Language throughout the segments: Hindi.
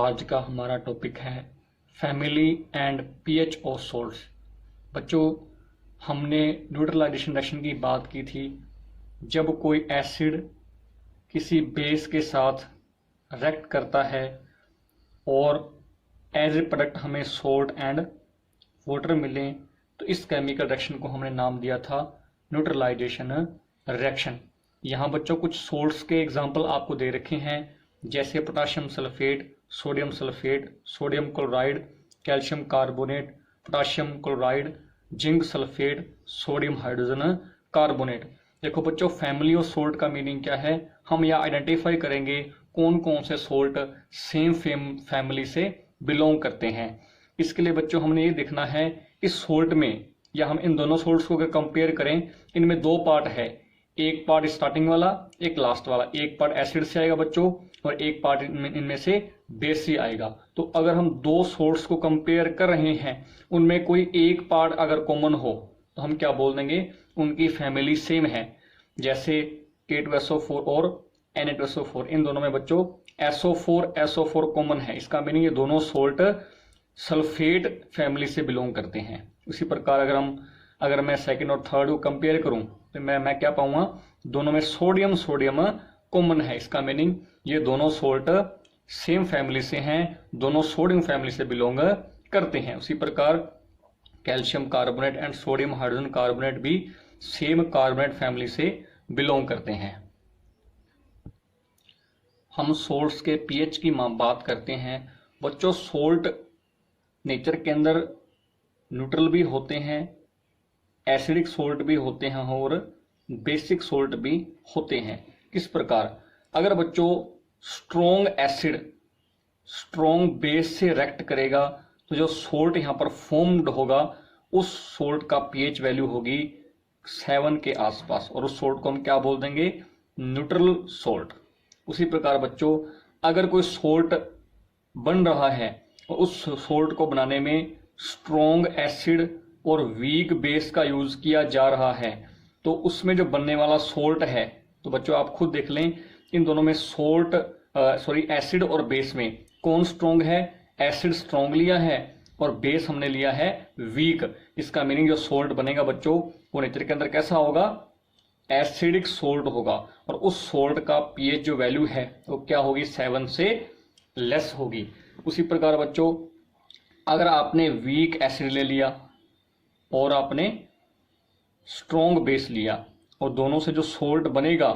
आज का हमारा टॉपिक है family and pH of salts. बच्चों, हमने न्यूट्रलाइजेशन रिएक्शन की बात की थी जब कोई एसिड किसी बेस के साथ रिएक्ट करता है और एज ए प्रोडक्ट हमें सॉल्ट एंड वाटर मिले, तो इस केमिकल रिएक्शन को हमने नाम दिया था न्यूट्रलाइजेशन रिएक्शन। यहाँ बच्चों कुछ सॉल्ट्स के एग्जाम्पल आपको दे रखे हैं, जैसे potassium sulphate, sodium sulphate, sodium chloride, calcium carbonate, potassium chloride, zinc sulphate, sodium hydrogen carbonate. देखो बच्चों, फैमिली ऑफ सोल्ट का मीनिंग क्या है, हम यह आइडेंटिफाई करेंगे कौन कौन से सोल्ट सेम फैमिली से बिलोंग करते हैं। इसके लिए बच्चों हमने ये देखना है इस सोल्ट में, या हम इन दोनों सोल्ट्स को अगर कंपेयर करें, इनमें दो पार्ट है, एक पार्ट स्टार्टिंग वाला, एक लास्ट वाला। एक पार्ट एसिड से आएगा बच्चों और एक पार्ट इनमें से बेस से आएगा। तो अगर हम दो सोर्स को कंपेयर कर रहे हैं, उनमें कोई एक पार्ट अगर कॉमन हो तो हम क्या बोल देंगे, उनकी फैमिली सेम है। जैसे K2SO4 और Na2SO4, इन दोनों में बच्चों SO4 कॉमन है। इसका मीनिंग ये दोनों सोल्ट सल्फेट फैमिली से बिलोंग करते हैं। उसी प्रकार अगर मैं सेकंड और थर्ड को कंपेयर करूं तो मैं क्या पाऊंगा, दोनों में सोडियम कॉमन है। इसका मीनिंग ये दोनों सोल्ट सेम फैमिली से हैं, दोनों सोडियम फैमिली से बिलोंग करते हैं। उसी प्रकार calcium carbonate and sodium hydrogen carbonate भी सेम कार्बोनेट फैमिली से बिलोंग करते हैं। हम सोल्ट्स के पीएच की बात करते हैं। बच्चों, सोल्ट नेचर के अंदर न्यूट्रल भी होते हैं, एसिडिक सोल्ट भी होते हैं और बेसिक सोल्ट भी होते हैं। किस प्रकार, अगर बच्चों स्ट्रॉन्ग एसिड स्ट्रॉन्ग बेस से रिएक्ट करेगा तो जो सोल्ट यहाँ पर फॉर्म्ड होगा उस सोल्ट का पीएच वैल्यू होगी 7 के आसपास, और उस सोल्ट को हम क्या बोल देंगे, न्यूट्रल सोल्ट। उसी प्रकार बच्चों, अगर कोई सोल्ट बन रहा है और उस सोल्ट को बनाने में स्ट्रॉन्ग एसिड और वीक बेस का यूज किया जा रहा है, तो उसमें जो बनने वाला सोल्ट है, तो बच्चों आप खुद देख लें इन दोनों में एसिड और बेस में कौन स्ट्रॉन्ग है, एसिड स्ट्रॉन्ग लिया है और बेस हमने लिया है वीक। इसका मीनिंग जो सोल्ट बनेगा बच्चों वो नेचर के अंदर कैसा होगा, एसिडिक सोल्ट होगा, और उस सोल्ट का पीएच जो वैल्यू है वो क्या होगी, 7 से लेस होगी। उसी प्रकार बच्चों, अगर आपने वीक एसिड ले लिया और आपने स्ट्रॉन्ग बेस लिया और दोनों से जो सोल्ट बनेगा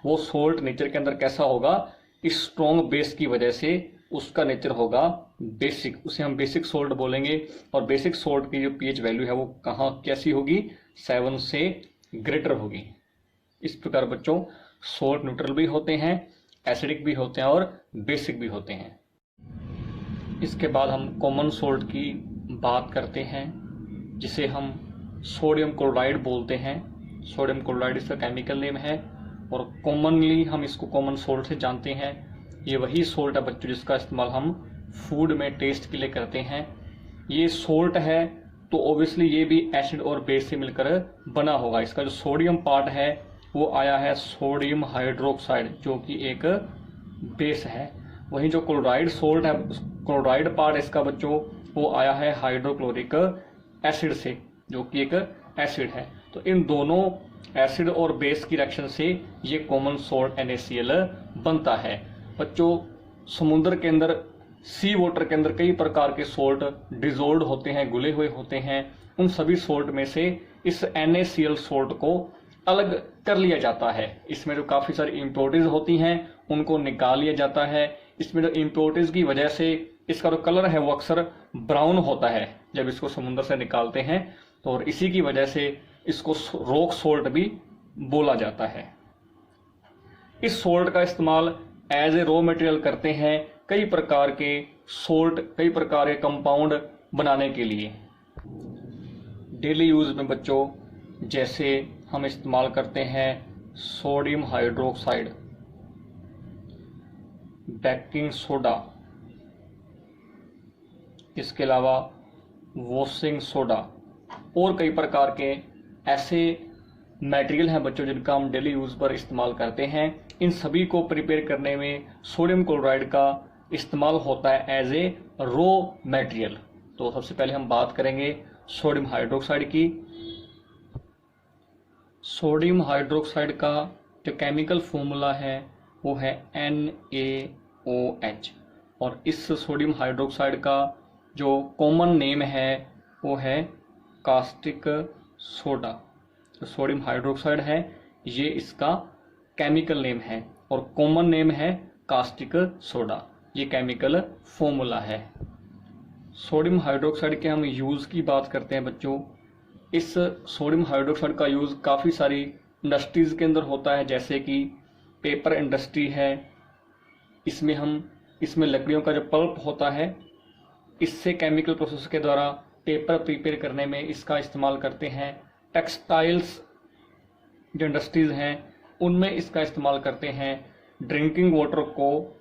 वो सोल्ट नेचर के अंदर कैसा होगा, इस स्ट्रॉन्ग बेस की वजह से उसका नेचर होगा बेसिक, उसे हम बेसिक सोल्ट बोलेंगे। और बेसिक सोल्ट की जो पीएच वैल्यू है वो कहाँ कैसी होगी, 7 से ग्रेटर होगी। इस प्रकार बच्चों सोल्ट न्यूट्रल भी होते हैं, एसिडिक भी होते हैं और बेसिक भी होते हैं। इसके बाद हम कॉमन सोल्ट की बात करते हैं, जिसे हम सोडियम क्लोराइड बोलते हैं। सोडियम क्लोराइड इसका केमिकल नेम है और कॉमनली हम इसको कॉमन सोल्ट से जानते हैं। ये वही सोल्ट है बच्चों जिसका इस्तेमाल हम फूड में टेस्ट के लिए करते हैं। ये सोल्ट है तो ऑब्वियसली ये भी एसिड और बेस से मिलकर बना होगा। इसका जो सोडियम पार्ट है वो आया है सोडियम हाइड्रोक्साइड, जो कि एक बेस है। वहीं जो क्लोराइड सोल्ट है, क्लोराइड पार्ट इसका बच्चों वो आया है हाइड्रोक्लोरिक एसिड से, जो कि एक एसिड है। तो इन दोनों एसिड और बेस की रिएक्शन से ये कॉमन सोल्ट NaCl बनता है। बच्चों, समुद्र के अंदर, सी वाटर के अंदर कई प्रकार के सोल्ट डिजोल्व होते हैं, घुले हुए होते हैं। उन सभी सोल्ट में से इस NaCl सोल्ट को अलग कर लिया जाता है। इसमें जो काफी सारी इम्प्योरिटीज होती हैं उनको निकाल लिया जाता है। इसमें जो इम्प्योरिटीज की वजह से इसका जो कलर है वो अक्सर ब्राउन होता है जब इसको समुद्र से निकालते हैं, तो और इसी की वजह से इसको रॉक सोल्ट भी बोला जाता है। इस सोल्ट का इस्तेमाल एज ए रॉ मटेरियल करते हैं कई प्रकार के सोल्ट, कई प्रकार के कंपाउंड बनाने के लिए। डेली यूज में बच्चों जैसे हम इस्तेमाल करते हैं सोडियम हाइड्रोक्साइड, बेकिंग सोडा, इसके अलावा वॉशिंग सोडा और कई प्रकार के ऐसे मटेरियल हैं बच्चों जिनका हम डेली यूज पर इस्तेमाल करते हैं। इन सभी को प्रिपेयर करने में सोडियम क्लोराइड का इस्तेमाल होता है एज ए रो मटेरियल। तो सबसे पहले हम बात करेंगे सोडियम हाइड्रोक्साइड की। सोडियम हाइड्रोक्साइड का जो केमिकल फॉर्मूला है वो है NaOH, और इस सोडियम हाइड्रोक्साइड का जो कॉमन नेम है वो है कास्टिक सोडा। तो सोडियम हाइड्रोक्साइड है, ये इसका केमिकल नेम है, और कॉमन नेम है कास्टिक सोडा। ये केमिकल फॉर्मूला है। सोडियम हाइड्रोक्साइड के हम यूज़ की बात करते हैं बच्चों। इस सोडियम हाइड्रोक्साइड का यूज़ काफ़ी सारी इंडस्ट्रीज़ के अंदर होता है, जैसे कि पेपर इंडस्ट्री है। इसमें लकड़ियों का जो पल्प होता है, इससे केमिकल प्रोसेस के द्वारा पेपर प्रिपेयर करने में इसका इस्तेमाल करते हैं। टेक्सटाइल्स जो इंडस्ट्रीज़ हैं उनमें इसका इस्तेमाल करते हैं। ड्रिंकिंग वाटर को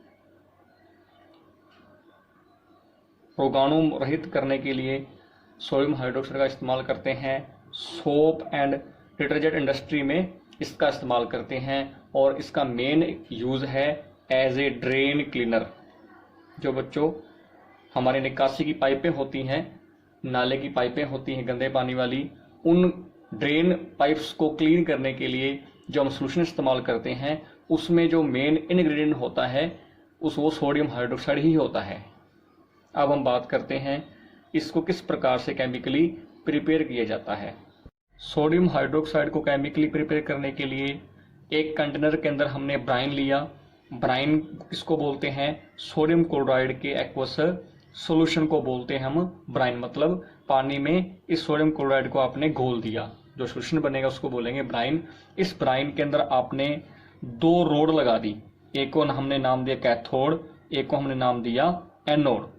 रोगाणु रहित करने के लिए सोडियम हाइड्रोक्साइड का इस्तेमाल करते हैं। सोप एंड डिटर्जेंट इंडस्ट्री में इसका इस्तेमाल करते हैं, और इसका मेन यूज़ है एज ए ड्रेन क्लीनर। जो बच्चों हमारे निकासी की पाइपें होती हैं, नाले की पाइपें होती हैं गंदे पानी वाली, उन ड्रेन पाइप्स को क्लीन करने के लिए जो हम सोल्यूशन इस्तेमाल करते हैं, उसमें जो मेन इंग्रेडिएंट होता है वो सोडियम हाइड्रोक्साइड ही होता है। अब हम बात करते हैं इसको किस प्रकार से केमिकली प्रिपेयर किया जाता है। सोडियम हाइड्रोक्साइड को केमिकली प्रिपेयर करने के लिए एक कंटेनर के अंदर हमने ब्राइन लिया। ब्राइन इसको बोलते हैं सोडियम क्लोराइड के एक्वस सॉल्यूशन को बोलते हैं हम ब्राइन, मतलब पानी में इस सोडियम क्लोराइड को आपने घोल दिया, जो सॉल्यूशन बनेगा उसको बोलेंगे ब्राइन। इस ब्राइन के अंदर आपने 2 रोड लगा दी, एक को हमने नाम दिया कैथोड, एक को हमने नाम दिया एनोड।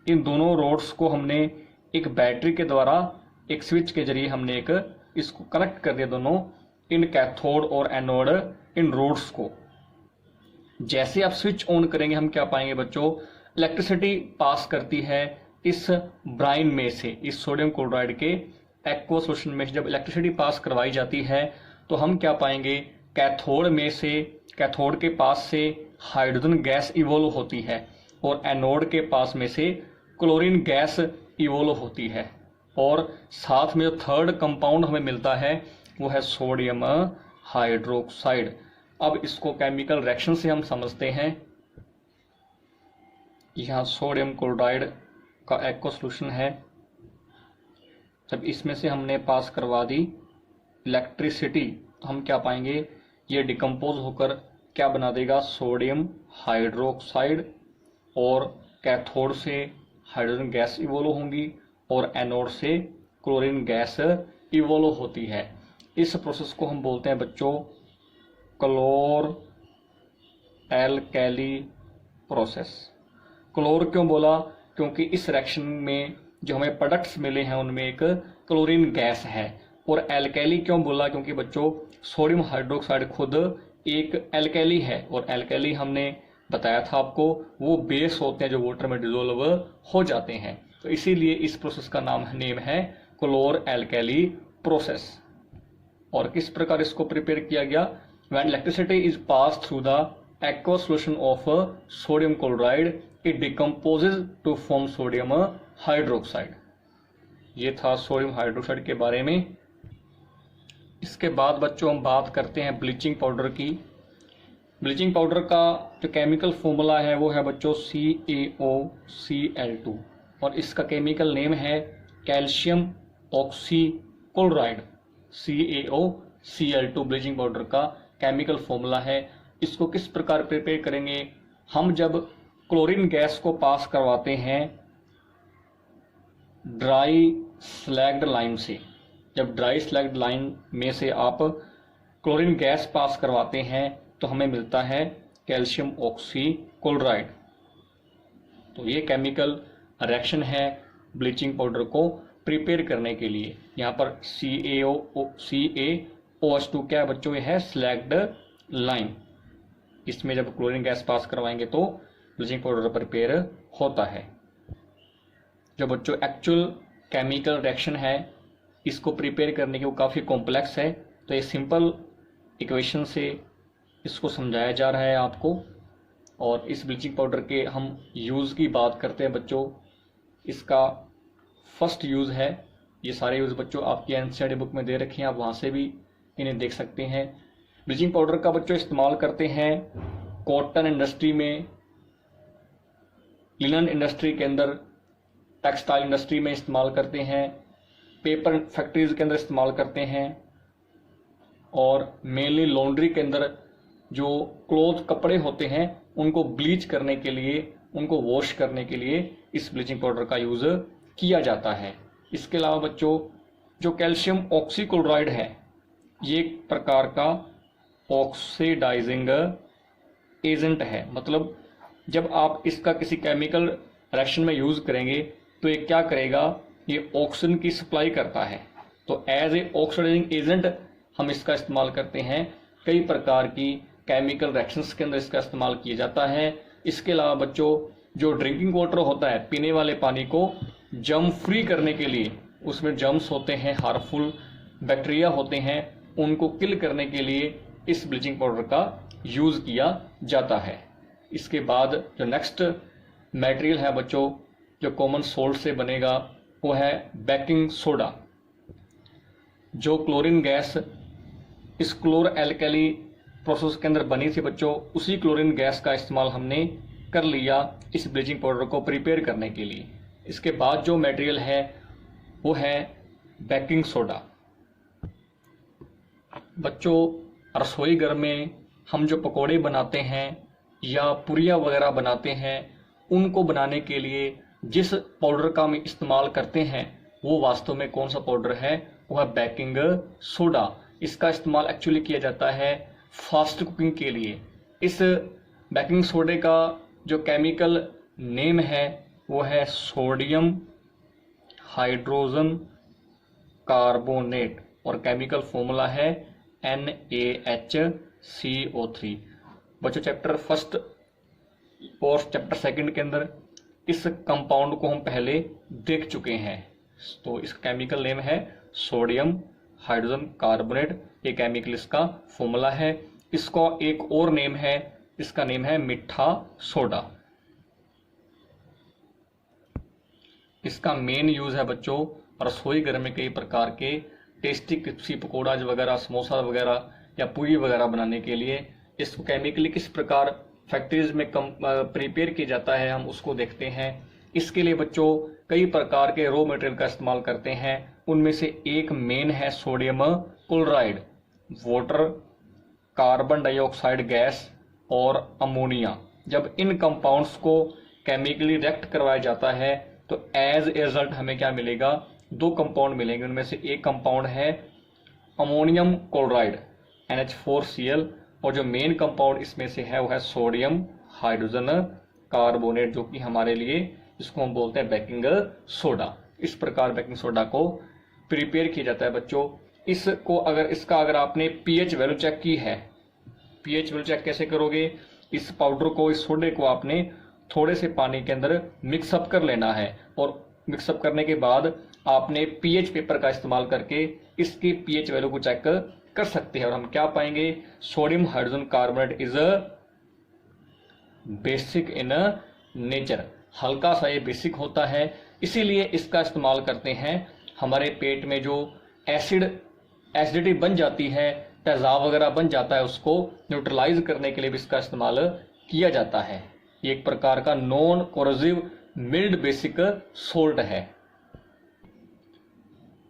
इन दोनों रोड्स को हमने एक बैटरी के द्वारा एक स्विच के जरिए हमने इसको कनेक्ट कर दिया, दोनों इन कैथोड और एनोड इन रोड्स को। जैसे आप स्विच ऑन करेंगे हम क्या पाएंगे बच्चों, इलेक्ट्रिसिटी पास करती है इस ब्राइन में से, इस सोडियम क्लोराइड के एक्वा सॉल्यूशन में से जब इलेक्ट्रिसिटी पास करवाई जाती है तो हम क्या पाएंगे, कैथोड के पास से हाइड्रोजन गैस इवोल्व होती है, और एनोड के पास में से क्लोरीन गैस इवोल्व होती है, और साथ में जो थर्ड कंपाउंड हमें मिलता है वो है सोडियम हाइड्रोक्साइड। अब इसको केमिकल रिएक्शन से हम समझते हैं। यहाँ सोडियम क्लोराइड का एक्वा सॉल्यूशन है, जब इसमें से हमने पास करवा दी इलेक्ट्रिसिटी, हम क्या पाएंगे, ये डिकम्पोज होकर क्या बना देगा, सोडियम हाइड्रोक्साइड, और कैथोड से हाइड्रोजन गैस इवोल्व होंगी और एनोड से क्लोरीन गैस इवोल्व होती है। इस प्रोसेस को हम बोलते हैं बच्चों क्लोर एल्कैली प्रोसेस। क्लोर क्यों बोला, क्योंकि इस रिएक्शन में जो हमें प्रोडक्ट्स मिले हैं उनमें एक क्लोरीन गैस है। और एल्कैली क्यों बोला, क्योंकि बच्चों सोडियम हाइड्रोक्साइड खुद एक एल्कैली है, और एल्कैली हमने बताया था आपको वो बेस होते हैं जो वाटर में डिसोल्व हो जाते हैं, तो इसीलिए इस प्रोसेस का नेम है क्लोर एल्कैली प्रोसेस। और किस प्रकार इसको प्रिपेयर किया गया, when electricity is pass through the aqua solution of sodium chloride it decomposes to form sodium hydroxide. ये था सोडियम हाइड्रोक्साइड के बारे में। इसके बाद बच्चों हम बात करते हैं ब्लीचिंग पाउडर की। ब्लीचिंग पाउडर का जो केमिकल फॉर्मूला है वो है बच्चों CaOCl2, और इसका केमिकल नेम है calcium oxychloride. CaOCl2 bleaching powder का केमिकल फॉर्मूला है। इसको किस प्रकार प्रिपेयर करेंगे, हम जब क्लोरीन गैस को पास करवाते हैं ड्राई स्लैग्ड लाइम से, जब ड्राई स्लैग्ड लाइम में से आप क्लोरीन गैस पास करवाते हैं तो हमें मिलता है कैल्शियम ऑक्सीक्लोराइड। तो ये केमिकल रिएक्शन है ब्लीचिंग पाउडर को प्रिपेयर करने के लिए। यहाँ पर CaOH2 क्या है बच्चों, ये है स्लैग्ड लाइम। इसमें जब क्लोरीन गैस पास करवाएंगे तो ब्लीचिंग पाउडर प्रिपेयर होता है। जो बच्चों एक्चुअल केमिकल रिएक्शन है इसको प्रिपेयर करने के वो काफ़ी कॉम्प्लेक्स है, तो ये सिंपल इक्वेशन से इसको समझाया जा रहा है आपको, और इस ब्लीचिंग पाउडर के हम यूज़ की बात करते हैं बच्चों, इसका फर्स्ट यूज़ है, ये सारे यूज़ बच्चों आपकी एनसीईआरटी बुक में दे रखे हैं, आप वहाँ से भी इन्हें देख सकते हैं। ब्लीचिंग पाउडर का बच्चों इस्तेमाल करते हैं कॉटन इंडस्ट्री में, लिनन इंडस्ट्री के अंदर, टेक्सटाइल इंडस्ट्री में इस्तेमाल करते हैं, पेपर फैक्ट्रीज के अंदर इस्तेमाल करते हैं, और मेनली लॉन्ड्री के अंदर जो क्लोथ कपड़े होते हैं उनको ब्लीच करने के लिए, उनको वॉश करने के लिए इस ब्लीचिंग पाउडर का यूज़ किया जाता है। इसके अलावा बच्चों जो कैल्शियम ऑक्सीक्लोराइड है, ये एक प्रकार का ऑक्सीडाइजिंग एजेंट है। मतलब जब आप इसका किसी केमिकल रिएक्शन में यूज़ करेंगे तो ये क्या करेगा, ये ऑक्सीजन की सप्लाई करता है। तो एज ए ऑक्सीडाइजिंग एजेंट हम इसका इस्तेमाल करते हैं, कई प्रकार की केमिकल रिएक्शंस के अंदर इसका इस्तेमाल किया जाता है। इसके अलावा बच्चों जो ड्रिंकिंग वाटर होता है, पीने वाले पानी को जर्म फ्री करने के लिए, उसमें जर्म्स होते हैं, हार्मफुल बैक्टीरिया होते हैं, उनको किल करने के लिए इस ब्लीचिंग पाउडर का यूज़ किया जाता है। इसके बाद जो नेक्स्ट मटेरियल है बच्चों जो कॉमन सोल्ट से बनेगा वो है बेकिंग सोडा। जो क्लोरीन गैस इस क्लोर एल्कली प्रोसेस के अंदर बनी थी बच्चों, उसी क्लोरीन गैस का इस्तेमाल हमने कर लिया इस ब्लीचिंग पाउडर को प्रिपेयर करने के लिए। इसके बाद जो मटेरियल है वो है बेकिंग सोडा। बच्चों रसोई घर में हम जो पकोड़े बनाते हैं या पुरिया वगैरह बनाते हैं, उनको बनाने के लिए जिस पाउडर का हम इस्तेमाल करते हैं वो वास्तव में कौन सा पाउडर है, वो है बेकिंग सोडा। इसका इस्तेमाल एक्चुअली किया जाता है फास्ट कुकिंग के लिए। इस बेकिंग सोडे का जो केमिकल नेम है वो है सोडियम हाइड्रोजन कार्बोनेट और केमिकल फॉर्मूला है NaHCO3। बच्चों चैप्टर फर्स्ट और चैप्टर सेकंड के अंदर इस कंपाउंड को हम पहले देख चुके हैं। तो इस केमिकल नेम है सोडियम हाइड्रोजन कार्बोनेट, ये केमिकल इसका फॉर्मूला है। इसका एक और नेम है, इसका नेम है मीठा सोडा। इसका मेन यूज है बच्चों रसोई घर में कई प्रकार के टेस्टी क्रिस्पी पकौड़ा वगैरह, समोसा वगैरह या पूरी वगैरह बनाने के लिए। इसको केमिकली किस प्रकार फैक्ट्रीज में प्रिपेयर किया जाता है हम उसको देखते हैं। इसके लिए बच्चों कई प्रकार के रॉ मटेरियल का इस्तेमाल करते हैं। उनमें से एक मेन है sodium chloride, water, carbon dioxide gas और अमोनिया। जब इन कंपाउंड्स को केमिकली रिएक्ट करवाया जाता है तो एज ए रिजल्ट हमें क्या मिलेगा, दो कंपाउंड मिलेंगे। उनमें से एक कंपाउंड है अमोनियम क्लोराइड NH4Cl और जो मेन कंपाउंड इसमें से है वो है सोडियम हाइड्रोजन कार्बोनेट, जो कि हमारे लिए इसको हम बोलते हैं बेकिंग सोडा। इस प्रकार बेकिंग सोडा को प्रिपेयर किया जाता है बच्चों। इसका अगर आपने pH वैल्यू चेक की है, pH वैल्यू चेक कैसे करोगे, इस पाउडर को, इस सोडे को आपने थोड़े से पानी के अंदर मिक्सअप कर लेना है और मिक्सअप करने के बाद आपने pH पेपर का इस्तेमाल करके इसकी pH वैल्यू को चेक कर सकते हैं। और हम क्या पाएंगे, sodium hydrogen carbonate is basic in nature. हल्का सा ये बेसिक होता है, इसीलिए इसका इस्तेमाल करते हैं। हमारे पेट में जो एसिडिटी बन जाती है, तेजाब वगैरह बन जाता है, उसको न्यूट्रलाइज करने के लिए भी इसका इस्तेमाल किया जाता है। ये एक प्रकार का non corrosive mild basic salt है।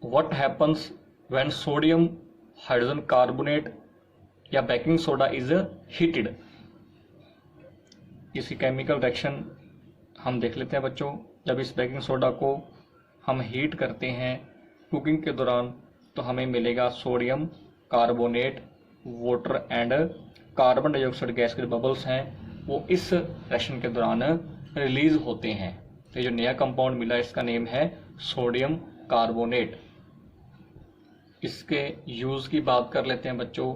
What happens when sodium hydrogen carbonate या बेकिंग सोडा इज हीटेड? इसकी केमिकल रिएक्शन हम देख लेते हैं बच्चों। जब इस बेकिंग सोडा को हम हीट करते हैं कुकिंग के दौरान तो हमें मिलेगा sodium carbonate, water and carbon dioxide gas के बबल्स हैं वो इस रिएक्शन के दौरान रिलीज होते हैं। तो ये जो नया कंपाउंड मिला इसका नेम है सोडियम कार्बोनेट। इसके यूज़ की बात कर लेते हैं बच्चों।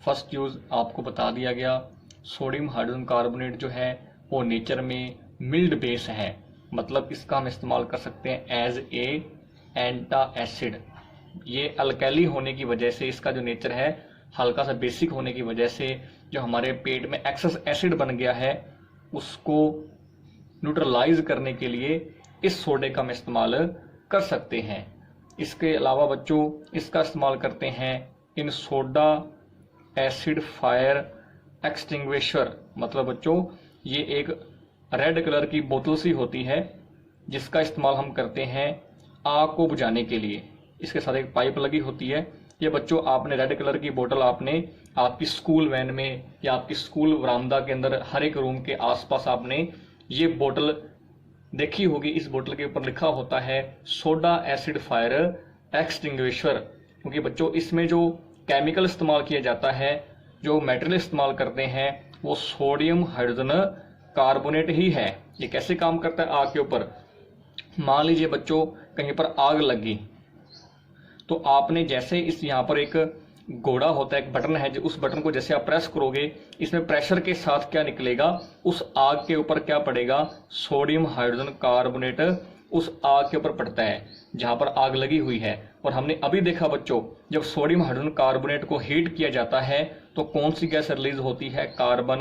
फर्स्ट यूज़ आपको बता दिया गया, सोडियम हाइड्रोजन कार्बोनेट जो है वो नेचर में मिल्ड बेस है, मतलब इसका हम इस्तेमाल कर सकते हैं एज ए एंटा एसिड। ये अल्कैली होने की वजह से, इसका जो नेचर है हल्का सा बेसिक होने की वजह से जो हमारे पेट में एक्सेस एसिड बन गया है उसको न्यूट्रलाइज करने के लिए इस सोडे का हम इस्तेमाल कर सकते हैं। इसके अलावा बच्चों इसका इस्तेमाल करते हैं इन सोडा एसिड फायर एक्सटिंग्विशर। मतलब बच्चों ये एक रेड कलर की बोतल सी होती है जिसका इस्तेमाल हम करते हैं आग को बुझाने के लिए। इसके साथ एक पाइप लगी होती है। ये बच्चों आपने रेड कलर की बोतल आपने आपकी स्कूल वैन में या आपकी स्कूल बरामदा के अंदर हर एक रूम के आसपास आपने ये बोतल देखी होगी। इस बोतल के ऊपर लिखा होता है सोडा एसिड फायर एक्सटिंग्विशर, क्योंकि बच्चों इसमें जो केमिकल इस्तेमाल किया जाता है, जो मटेरियल इस्तेमाल करते हैं, वो सोडियम हाइड्रोजन कार्बोनेट ही है। ये कैसे काम करता है आग के ऊपर? मान लीजिए बच्चों कहीं पर आग लगी तो आपने जैसे इस यहाँ पर एक घोड़ा होता है, एक बटन है, जो उस बटन को जैसे आप प्रेस करोगे इसमें प्रेशर के साथ क्या निकलेगा, उस आग के ऊपर क्या पड़ेगा, सोडियम हाइड्रोजन कार्बोनेट उस आग के ऊपर पड़ता है जहां पर आग लगी हुई है। और हमने अभी देखा बच्चों जब सोडियम हाइड्रोजन कार्बोनेट को हीट किया जाता है तो कौन सी गैस रिलीज होती है, कार्बन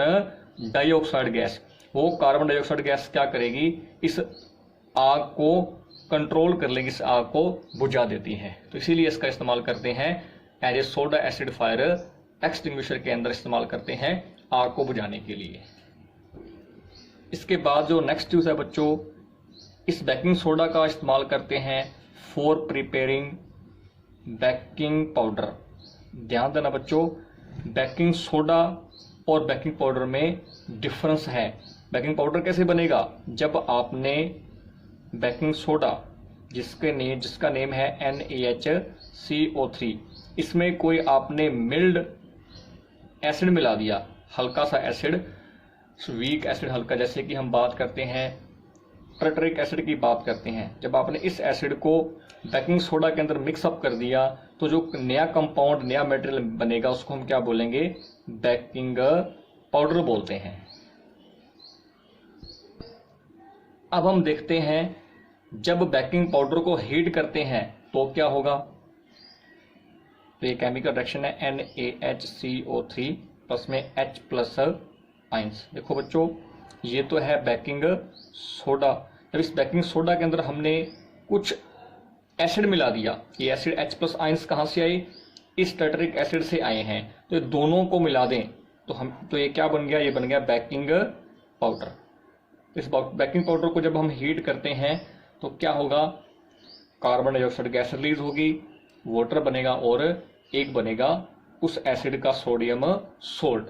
डाइऑक्साइड गैस। वो कार्बन डाइऑक्साइड गैस क्या करेगी, इस आग को कंट्रोल कर लेगी, इस आग को बुझा देती है। तो इसीलिए इसका इस्तेमाल करते हैं as a soda acid fire extinguisher के अंदर इस्तेमाल करते हैं आग को बुझाने के लिए। इसके बाद जो नेक्स्ट यूज है बच्चों, इस बेकिंग सोडा का इस्तेमाल करते हैं फॉर प्रिपेयरिंग बेकिंग पाउडर। ध्यान देना बच्चों, बेकिंग सोडा और बेकिंग पाउडर में डिफरेंस है। बेकिंग पाउडर कैसे बनेगा, जब आपने बेकिंग सोडा जिसका नेम है NaHCO3, इसमें कोई आपने मिल्ड एसिड मिला दिया, हल्का सा एसिड, वीक एसिड हल्का, जैसे कि हम बात करते हैं टार्टरिक एसिड की बात करते हैं। जब आपने इस एसिड को बेकिंग सोडा के अंदर मिक्सअप कर दिया तो जो नया कंपाउंड, नया मटेरियल बनेगा उसको हम क्या बोलेंगे, बेकिंग पाउडर बोलते हैं। अब हम देखते हैं जब बेकिंग पाउडर को हीट करते हैं तो क्या होगा। तो ये केमिकल रिएक्शन है NaHCO3 प्लस में H प्लस आयंस। देखो बच्चों ये तो है बेकिंग सोडा। जब इस बेकिंग सोडा के अंदर हमने कुछ एसिड मिला दिया, ये एसिड H प्लस आयंस कहाँ से आए, इस टार्टरिक एसिड से आए हैं। तो ये दोनों को मिला दें तो ये क्या बन गया, ये बन गया बेकिंग पाउडर। इस बेकिंग पाउडर को जब हम हीट करते हैं तो क्या होगा, कार्बन डाइऑक्साइड गैस रिलीज होगी, वाटर बनेगा और एक बनेगा उस एसिड का सोडियम सोल्ट।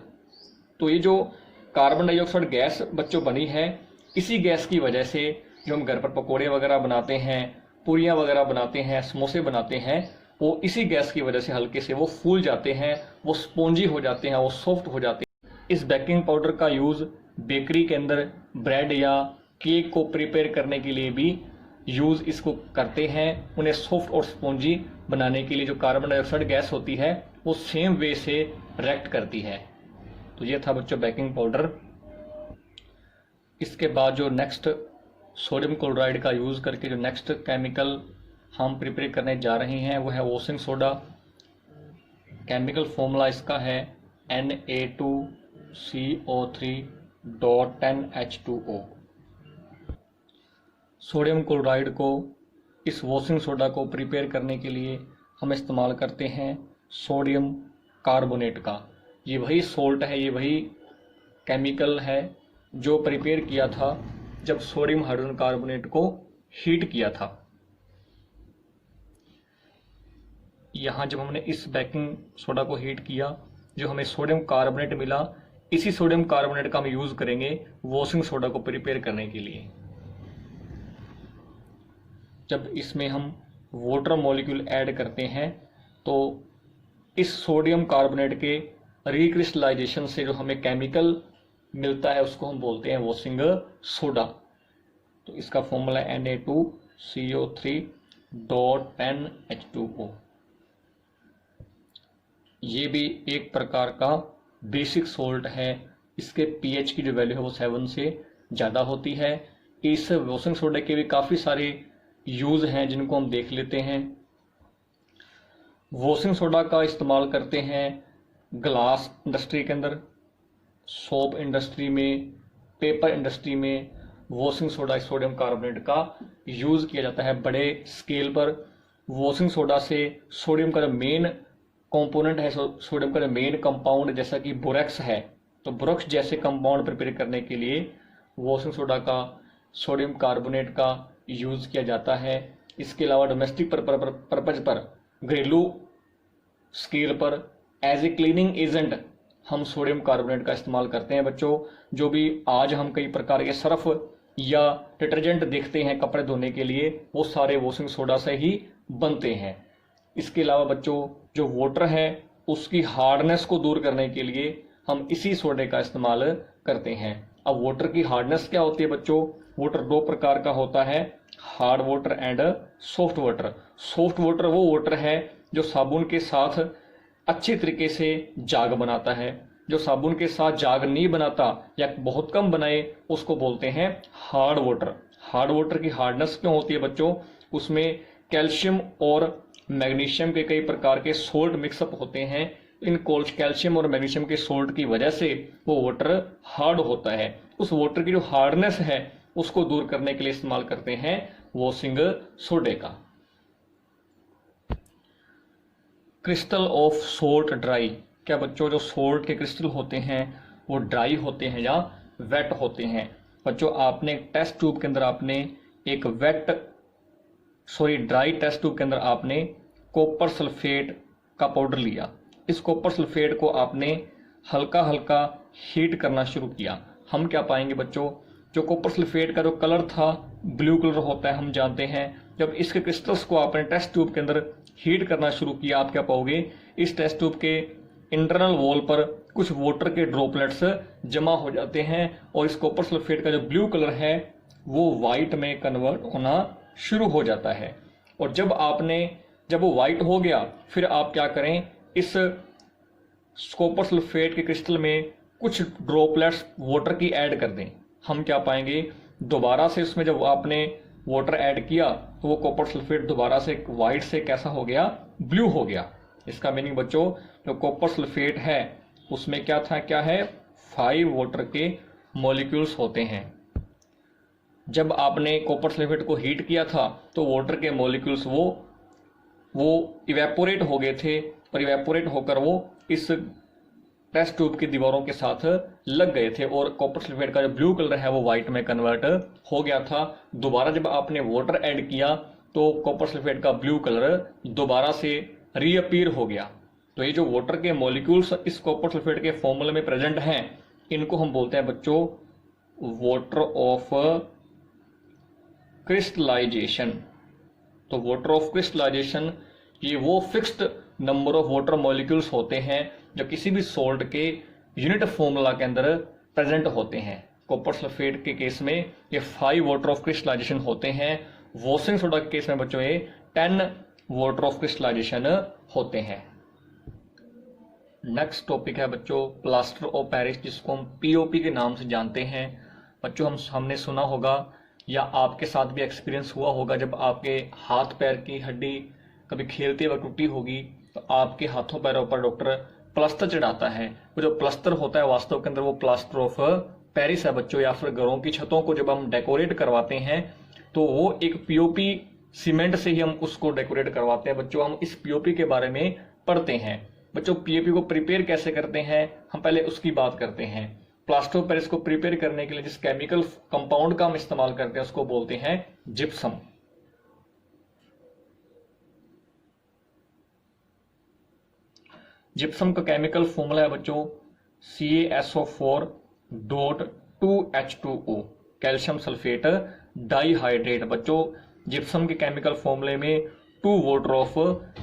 तो ये जो कार्बन डाइऑक्साइड गैस बच्चों बनी है, इसी गैस की वजह से जो हम घर पर पकोड़े वगैरह बनाते हैं, पूरियां वगैरह बनाते हैं, समोसे बनाते हैं, वो इसी गैस की वजह से हल्के से वो फूल जाते हैं, वो स्पॉन्जी हो जाते हैं, वो सॉफ्ट हो जाते हैं। इस बेकिंग पाउडर का यूज बेकरी के अंदर ब्रेड या केक को प्रिपेयर करने के लिए भी यूज इसको करते हैं। उन्हें सॉफ्ट और स्पॉन्जी बनाने के लिए जो कार्बन डाइऑक्साइड गैस होती है वो सेम वे से रिएक्ट करती है। तो ये था बच्चों बेकिंग पाउडर। इसके बाद जो नेक्स्ट सोडियम क्लोराइड का यूज करके जो नेक्स्ट केमिकल हम प्रिपेयर करने जा रहे हैं वो है वॉशिंग सोडा। केमिकल फॉर्मूला इसका है Na2CO3.10H2O। सोडियम क्लोराइड को, इस वॉशिंग सोडा को प्रिपेयर करने के लिए हम इस्तेमाल करते हैं सोडियम कार्बोनेट का। ये वही सोल्ट है, ये वही केमिकल है जो प्रिपेयर किया था जब सोडियम हाइड्रोजन कार्बोनेट को हीट किया था। यहाँ जब हमने इस बेकिंग सोडा को हीट किया, जो हमें सोडियम कार्बोनेट मिला, इसी सोडियम कार्बोनेट का हम यूज करेंगे वॉशिंग सोडा को प्रिपेयर करने के लिए। जब इसमें हम वाटर मॉलिक्यूल ऐड करते हैं तो इस सोडियम कार्बोनेट के रिक्रिस्टलाइजेशन से जो हमें केमिकल मिलता है उसको हम बोलते हैं वॉशिंग सोडा। तो इसका फॉर्मूला है Na2CO3.10H2O। ये भी एक प्रकार का बेसिक सोल्ट है। इसके pH की जो वैल्यू है वो 7 से ज़्यादा होती है। इस वॉशिंग सोडा के भी काफ़ी सारे यूज़ हैं जिनको हम देख लेते हैं। वॉशिंग सोडा का इस्तेमाल करते हैं ग्लास इंडस्ट्री के अंदर, सोप इंडस्ट्री में, पेपर इंडस्ट्री में वॉशिंग सोडा सोडियम कार्बोनेट का यूज किया जाता है बड़े स्केल पर। वॉशिंग सोडा से सोडियम का जो मेन कंपोनेंट है, सोडियम का जो मेन कंपाउंड जैसा कि बोरेक्स है, तो बोरेक्स जैसे कंपाउंड प्रिपेयर करने के लिए वॉशिंग सोडा का सोडियम कार्बोनेट का यूज किया जाता है। इसके अलावा डोमेस्टिक पर्पज पर, घरेलू स्केल पर एज ए क्लीनिंग एजेंट हम सोडियम कार्बोनेट का इस्तेमाल करते हैं बच्चों। जो भी आज हम कई प्रकार के सर्फ या डिटर्जेंट देखते हैं कपड़े धोने के लिए, वो सारे वॉशिंग सोडा से ही बनते हैं। इसके अलावा बच्चों जो वाटर है उसकी हार्डनेस को दूर करने के लिए हम इसी सोडे का इस्तेमाल करते हैं। अब वाटर की हार्डनेस क्या होती है बच्चों? वाटर दो प्रकार का होता है, hard water and soft water. Soft water वो वाटर है जो साबुन के साथ अच्छी तरीके से जाग बनाता है। जो साबुन के साथ जाग नहीं बनाता या बहुत कम बनाए उसको बोलते हैं हार्ड वाटर। हार्ड वाटर की हार्डनेस क्यों होती है बच्चों? उसमें कैल्शियम और मैग्नीशियम के कई प्रकार के सोल्ट मिक्सअप होते हैं। इन कैल्शियम और मैग्नीशियम के सोल्ट की वजह से वो वाटर हार्ड होता है। उस वाटर की जो हार्डनेस है उसको दूर करने के लिए इस्तेमाल करते हैं वॉशिंग सोडे का। Crystal of salt dry. क्या बच्चों जो सोल्ट के क्रिस्टल होते हैं वो ड्राई होते हैं या वेट होते हैं? बच्चों आपने टेस्ट ट्यूब के अंदर आपने एक ड्राई टेस्ट ट्यूब के अंदर आपने कॉपर सल्फेट का पाउडर लिया। इस कॉपर सल्फेट को आपने हल्का हल्का हीट करना शुरू किया। हम क्या पाएंगे बच्चों? जो कॉपर सल्फेट का जो कलर था ब्लू कलर होता है, हम जानते हैं। जब इसके क्रिस्टल्स को आपने टेस्ट ट्यूब के अंदर हीट करना शुरू किया, आप क्या पाओगे? इस टेस्ट ट्यूब के इंटरनल वॉल पर कुछ वाटर के ड्रॉपलेट्स जमा हो जाते हैं और इस कॉपर सल्फेट का जो ब्लू कलर है वो व्हाइट में कन्वर्ट होना शुरू हो जाता है। और जब वो व्हाइट हो गया, फिर आप क्या करें? इस कॉपर सल्फेट के क्रिस्टल में कुछ ड्रॉपलेट्स वाटर की ऐड कर दें। हम क्या पाएंगे? दोबारा से उसमें जब आपने वाटर ऐड किया तो वो कॉपर सल्फेट दोबारा से व्हाइट से कैसा हो गया? ब्लू हो गया। इसका मीनिंग बच्चों जो कॉपर सल्फेट है उसमें क्या है? 5 वाटर के मॉलिक्यूल्स होते हैं। जब आपने कॉपर सल्फेट को हीट किया था तो वाटर के मॉलिक्यूल्स वो इवेपोरेट हो गए थे और इवेपोरेट होकर वो इस टेस्ट ट्यूब की दीवारों के साथ लग गए थे और कॉपर सल्फेट का जो ब्लू कलर है वो व्हाइट में कन्वर्ट हो गया था। दोबारा जब आपने वाटर ऐड किया तो कॉपर सल्फेट का ब्लू कलर दोबारा से रीअपीयर हो गया। तो ये जो वाटर के मॉलिक्यूल्स इस कॉपर सल्फेट के फॉर्मूले में प्रेजेंट हैं, इनको हम बोलते हैं बच्चों वाटर ऑफ क्रिस्टलाइजेशन। तो वाटर ऑफ क्रिस्टलाइजेशन ये वो fixed number of water molecules होते हैं जो किसी भी सोल्ट के यूनिट फॉर्मूला के अंदर प्रेजेंट होते हैं। कॉपर सल्फेट के केस में ये 5 वाटर ऑफ क्रिस्टलाइजेशन होते हैं। वॉशिंग सोडा के केस में बच्चों ये 10 वाटर ऑफ क्रिस्टलाइजेशन होते हैं। नेक्स्ट टॉपिक है बच्चों प्लास्टर ऑफ पेरिस, जिसको हम पीओपी के नाम से जानते हैं। बच्चों हमने सुना होगा या आपके साथ भी एक्सपीरियंस हुआ होगा, जब आपके हाथ पैर की हड्डी कभी खेलते वक्त टूटी होगी तो आपके हाथों पैरों पर डॉक्टर प्लास्टर चढ़ाता है। वो जो प्लास्टर होता है वास्तव के अंदर वो प्लास्टर ऑफ पेरिस है बच्चों। या फिर घरों की छतों को जब हम डेकोरेट करवाते हैं तो वो एक पीओपी सीमेंट से ही हम उसको डेकोरेट करवाते हैं। बच्चों हम इस पीओपी के बारे में पढ़ते हैं। बच्चों पीओपी को प्रिपेयर कैसे करते हैं हम पहले उसकी बात करते हैं। प्लास्टर ऑफ पेरिस को प्रिपेयर करने के लिए जिस केमिकल कंपाउंड का हम इस्तेमाल करते हैं उसको बोलते हैं जिप्सम। जिप्सम का केमिकल फॉर्मूला है बच्चों CaSO4.2H2O, कैल्शियम सल्फेट डाइहाइड्रेट। बच्चों जिप्सम के केमिकल फॉर्मूले में 2 वाटर ऑफ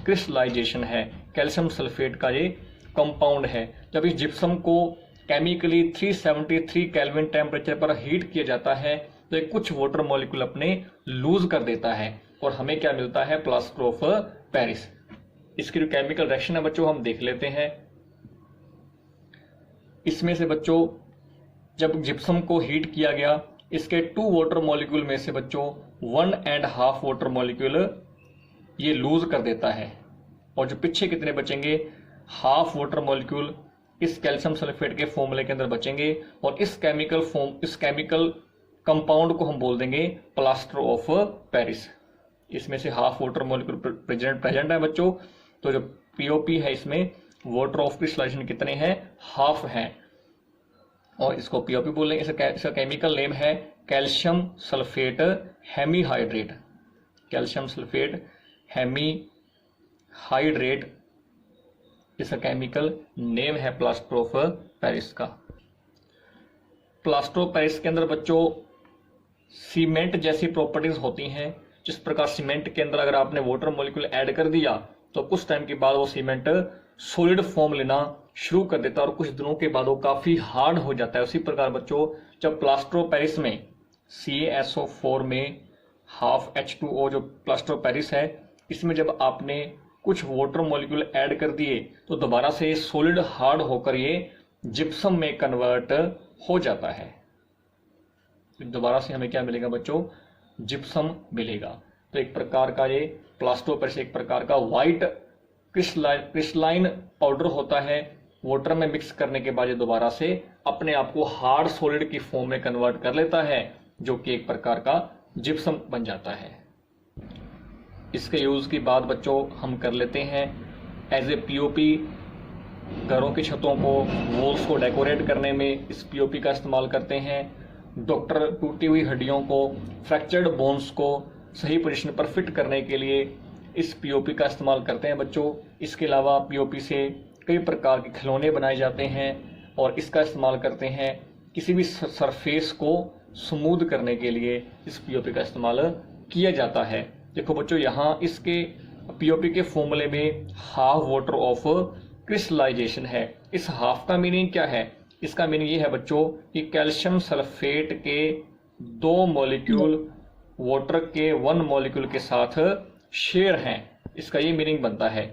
क्रिस्टलाइजेशन है। कैल्शियम सल्फेट का ये कंपाउंड है। जब इस जिप्सम को केमिकली 373 केल्विन टेम्परेचर पर हीट किया जाता है तो ये कुछ वाटर मॉलिक्यूल अपने लूज कर देता है और हमें क्या मिलता है? Plaster of Paris. इसकी जो केमिकल रिएक्शन है बच्चों हम देख लेते हैं। इसमें से बच्चों जब जिप्सम को हीट किया गया, इसके 2 वाटर मॉलिक्यूल में से बच्चों 1.5 वाटर मॉलिक्यूल ये लूज कर देता है और जो पीछे कितने बचेंगे? हाफ वाटर मॉलिक्यूल इस कैल्शियम सल्फेट के फॉर्मूले के अंदर बचेंगे और इस केमिकल कंपाउंड को हम बोल देंगे प्लास्टर ऑफ पेरिस। इसमें से हाफ वाटर मॉलिक्यूल प्रेजेंट है बच्चों। तो जो पीओपी है इसमें वाटर ऑफ क्रिस्टलाइजेशन कितने हैं, हाफ हैं, और इसको पीओपी बोलेंगे। इसका केमिकल नेम है calcium sulphate hemihydrate. Calcium sulphate hemihydrate इसका केमिकल नेम है प्लास्टर ऑफ पेरिस का। प्लास्टर ऑफ पेरिस के अंदर बच्चों सीमेंट जैसी प्रॉपर्टीज होती हैं। जिस प्रकार सीमेंट के अंदर अगर आपने वाटर मॉलिक्यूल ऐड कर दिया तो कुछ टाइम के बाद वो सीमेंट सॉलिड फॉर्म लेना शुरू कर देता है और कुछ दिनों के बाद वो काफी हार्ड हो जाता है। उसी प्रकार बच्चों जब प्लास्टर ऑफ पेरिस में CaSO4 में हाफ H2O जो प्लास्टर ऑफ पेरिस है, इसमें जब आपने कुछ वाटर मॉलिक्यूल ऐड कर दिए तो दोबारा से सॉलिड हार्ड होकर ये जिप्सम में कन्वर्ट हो जाता है। दोबारा से हमें क्या मिलेगा बच्चों, जिप्सम मिलेगा। तो एक प्रकार का ये प्लास्टर ऑफ पेरिस एक प्रकार का व्हाइट क्रिस्टलाइन पाउडर होता है। वाटर में मिक्स करने के बाद ये दोबारा से अपने आप को हार्ड सॉलिड की फॉर्म में कन्वर्ट कर लेता है, जो कि एक प्रकार का जिप्सम बन जाता है। इसके यूज की बात बच्चों हम कर लेते हैं एज ए पीओपी। घरों की छतों को, वॉल्स को डेकोरेट करने में इस पीओपी का इस्तेमाल करते हैं। डॉक्टर टूटी हुई हड्डियों को, फ्रैक्चर्ड बोन्स को सही पोजीशन पर फिट करने के लिए इस पीओपी का इस्तेमाल करते हैं बच्चों। इसके अलावा पीओपी से कई प्रकार के खिलौने बनाए जाते हैं और इसका इस्तेमाल करते हैं किसी भी सरफेस को स्मूथ करने के लिए इस पीओपी का इस्तेमाल किया जाता है। देखो बच्चों यहाँ इसके पीओपी के फॉर्मूले में हाफ वाटर ऑफ क्रिस्टलाइजेशन है। इस हाफ का मीनिंग क्या है, इसका मीनिंग ये है बच्चों कि कैल्शियम सल्फेट के 2 मॉलिक्यूल वाटर के 1 मॉलिक्यूल के साथ शेयर हैं। इसका ये मीनिंग बनता है